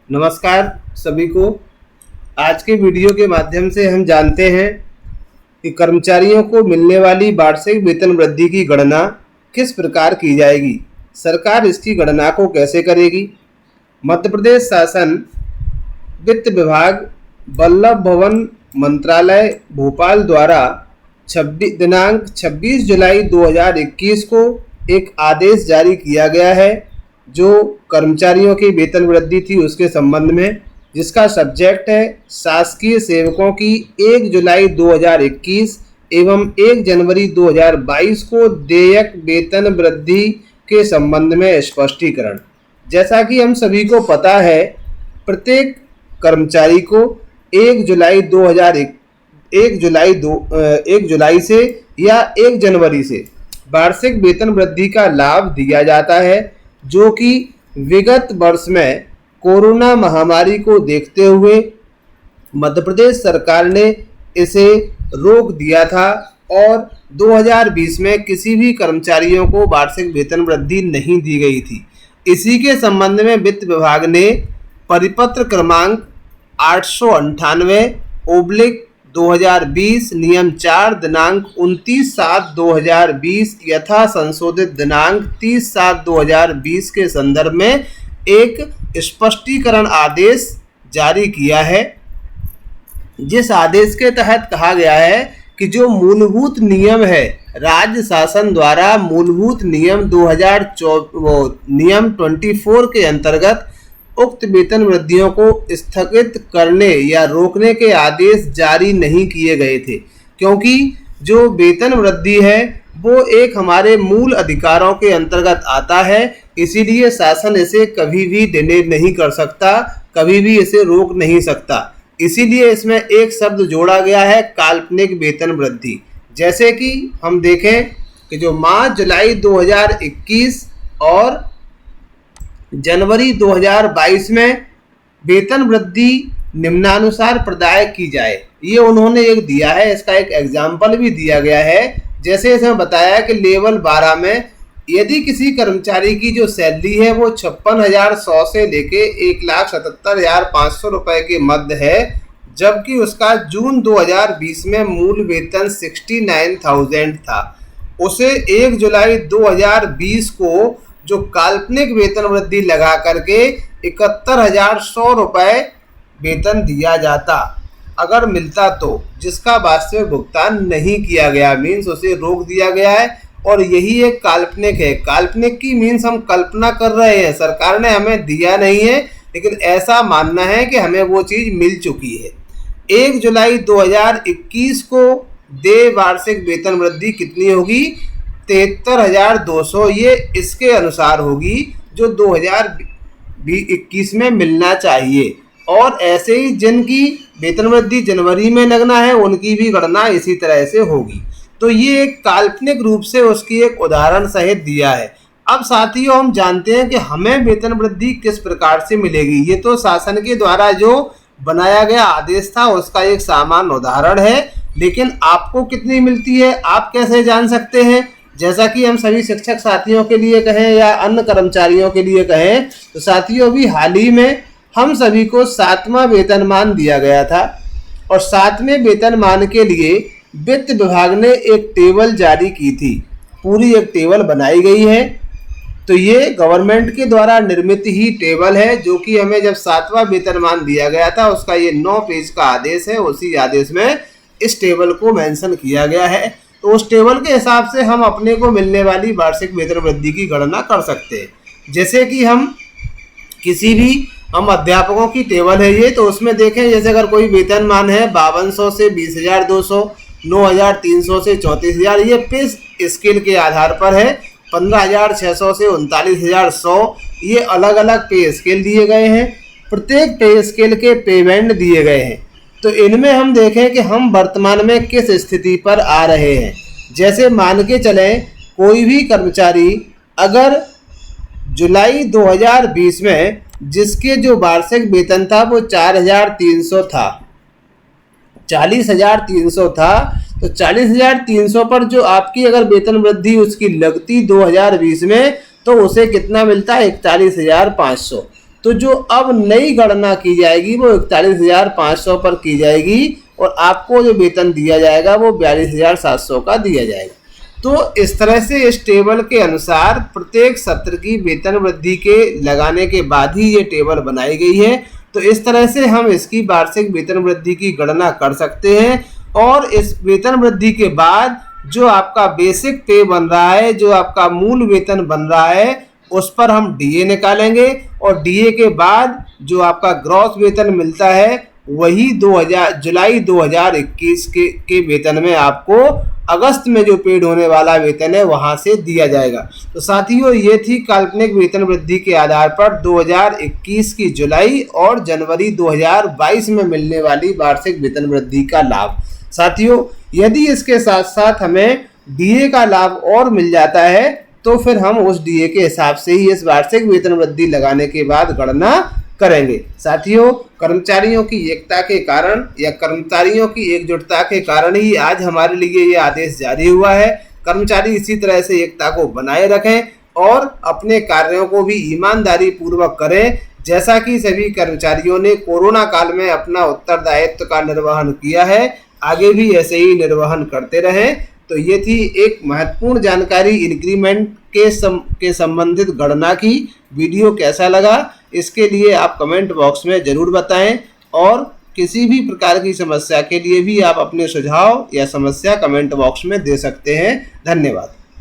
नमस्कार सभी को। आज के वीडियो के माध्यम से हम जानते हैं कि कर्मचारियों को मिलने वाली वार्षिक वेतन वृद्धि की गणना किस प्रकार की जाएगी, सरकार इसकी गणना को कैसे करेगी। मध्य प्रदेश शासन वित्त विभाग वल्लभ भवन मंत्रालय भोपाल द्वारा दिनांक 26 जुलाई 2021 को एक आदेश जारी किया गया है जो कर्मचारियों की वेतन वृद्धि थी उसके संबंध में, जिसका सब्जेक्ट है शासकीय सेवकों की 1 जुलाई 2021 एवं 1 जनवरी 2022 को देयक वेतन वृद्धि के संबंध में स्पष्टीकरण। जैसा कि हम सभी को पता है, प्रत्येक कर्मचारी को 1 जुलाई से या 1 जनवरी से वार्षिक वेतन वृद्धि का लाभ दिया जाता है, जो कि विगत वर्ष में कोरोना महामारी को देखते हुए मध्य प्रदेश सरकार ने इसे रोक दिया था और 2020 में किसी भी कर्मचारियों को वार्षिक वेतन वृद्धि नहीं दी गई थी। इसी के संबंध में वित्त विभाग ने परिपत्र क्रमांक 898/2020 नियम 4 दिनांक 29/7/2020 यथा संशोधित दिनांक 30/7/2020 के संदर्भ में एक स्पष्टीकरण आदेश जारी किया है, जिस आदेश के तहत कहा गया है कि जो मूलभूत नियम है, राज्य शासन द्वारा मूलभूत नियम 24 के अंतर्गत उक्त वेतन वृद्धियों को स्थगित करने या रोकने के आदेश जारी नहीं किए गए थे, क्योंकि जो वेतन वृद्धि है वो एक हमारे मूल अधिकारों के अंतर्गत आता है। इसीलिए शासन इसे कभी भी डिले नहीं कर सकता, कभी भी इसे रोक नहीं सकता। इसीलिए इसमें एक शब्द जोड़ा गया है, काल्पनिक वेतन वृद्धि। जैसे कि हम देखें कि जो मार्च जुलाई 2021 और जनवरी 2022 में वेतन वृद्धि निम्नानुसार प्रदाय की जाए, ये उन्होंने एक दिया है। इसका एक एग्जाम्पल भी दिया गया है। जैसे इसमें बताया कि लेवल 12 में यदि किसी कर्मचारी की जो सैलरी है वो 56,100 से लेके 1,77,500 रुपये के मध्य है, जबकि उसका जून 2020 में मूल वेतन 69,000 था, उसे 1 जुलाई 2020 को जो काल्पनिक वेतन वृद्धि लगा करके 71,100 रुपये वेतन दिया जाता अगर मिलता, तो जिसका वास्तविक भुगतान नहीं किया गया, मीन्स उसे रोक दिया गया है। और यही एक काल्पनिक है। काल्पनिक की मीन्स हम कल्पना कर रहे हैं, सरकार ने हमें दिया नहीं है, लेकिन ऐसा मानना है कि हमें वो चीज़ मिल चुकी है। 1 जुलाई 2021 को देय वार्षिक वेतन वृद्धि कितनी होगी? 73,200। ये इसके अनुसार होगी जो 2021 में मिलना चाहिए। और ऐसे ही जिनकी वेतन वृद्धि जनवरी में लगना है उनकी भी गणना इसी तरह से होगी। तो ये एक काल्पनिक रूप से उसकी एक उदाहरण सहित दिया है। अब साथियों, हम जानते हैं कि हमें वेतन वृद्धि किस प्रकार से मिलेगी। ये तो शासन के द्वारा जो बनाया गया आदेश था उसका एक सामान्य उदाहरण है, लेकिन आपको कितनी मिलती है आप कैसे जान सकते हैं? जैसा कि हम सभी शिक्षक साथियों के लिए कहें या अन्य कर्मचारियों के लिए कहें, तो साथियों अभी हाल ही में हम सभी को 7वां वेतनमान दिया गया था और 7वें वेतनमान के लिए वित्त विभाग ने एक टेबल जारी की थी। पूरी एक टेबल बनाई गई है। तो ये गवर्नमेंट के द्वारा निर्मित ही टेबल है, जो कि हमें जब 7वां वेतनमान दिया गया था उसका ये 9 पेज का आदेश है। उसी आदेश में इस टेबल को मेंशन किया गया है। तो उस टेबल के हिसाब से हम अपने को मिलने वाली वार्षिक वेतन वृद्धि की गणना कर सकते हैं। जैसे कि हम अध्यापकों की टेबल है ये, तो उसमें देखें जैसे अगर कोई वेतनमान है 5200 से 20,200, 9,300 से 34,000, ये पे स्केल के आधार पर है। 15,600 से 39,100, ये अलग अलग पे स्केल दिए गए हैं। प्रत्येक पे स्केल के पेमेंट दिए गए हैं। तो इनमें हम देखें कि हम वर्तमान में किस स्थिति पर आ रहे हैं। जैसे मान के चलें, कोई भी कर्मचारी अगर जुलाई 2020 में जिसके जो वार्षिक वेतन था वो 4,300 था, 40,300 था, तो 40,300 पर जो आपकी अगर वेतन वृद्धि उसकी लगती 2020 में, तो उसे कितना मिलता है? 41,500। तो जो अब नई गणना की जाएगी वो 41,500 पर की जाएगी और आपको जो वेतन दिया जाएगा वो 42,700 का दिया जाएगा। तो इस तरह से इस टेबल के अनुसार प्रत्येक सत्र की वेतन वृद्धि के लगाने के बाद ही ये टेबल बनाई गई है। तो इस तरह से हम इसकी वार्षिक वेतन वृद्धि की गणना कर सकते हैं और इस वेतन वृद्धि के बाद जो आपका बेसिक पे बन रहा है, जो आपका मूल वेतन बन रहा है, उस पर हम डीए निकालेंगे और डीए के बाद जो आपका ग्रॉस वेतन मिलता है वही जुलाई 2021 के वेतन में आपको अगस्त में जो पेड होने वाला वेतन है वहां से दिया जाएगा। तो साथियों, ये थी काल्पनिक वेतन वृद्धि के आधार पर 2021 की जुलाई और जनवरी 2022 में मिलने वाली वार्षिक वेतन वृद्धि का लाभ। साथियों, यदि इसके साथ साथ हमें डीए का लाभ और मिल जाता है तो फिर हम उस डीए के हिसाब से ही इस वार्षिक वेतन वृद्धि लगाने के बाद गणना करेंगे। साथियों, कर्मचारियों की एकता के कारण या कर्मचारियों की एकजुटता के कारण ही आज हमारे लिए ये आदेश जारी हुआ है। कर्मचारी इसी तरह से एकता को बनाए रखें और अपने कार्यों को भी ईमानदारी पूर्वक करें, जैसा कि सभी कर्मचारियों ने कोरोना काल में अपना उत्तरदायित्व का निर्वहन किया है, आगे भी ऐसे ही निर्वहन करते रहें। तो ये थी एक महत्वपूर्ण जानकारी इंक्रीमेंट के संबंधित गणना की। वीडियो कैसा लगा इसके लिए आप कमेंट बॉक्स में ज़रूर बताएं और किसी भी प्रकार की समस्या के लिए भी आप अपने सुझाव या समस्या कमेंट बॉक्स में दे सकते हैं। धन्यवाद।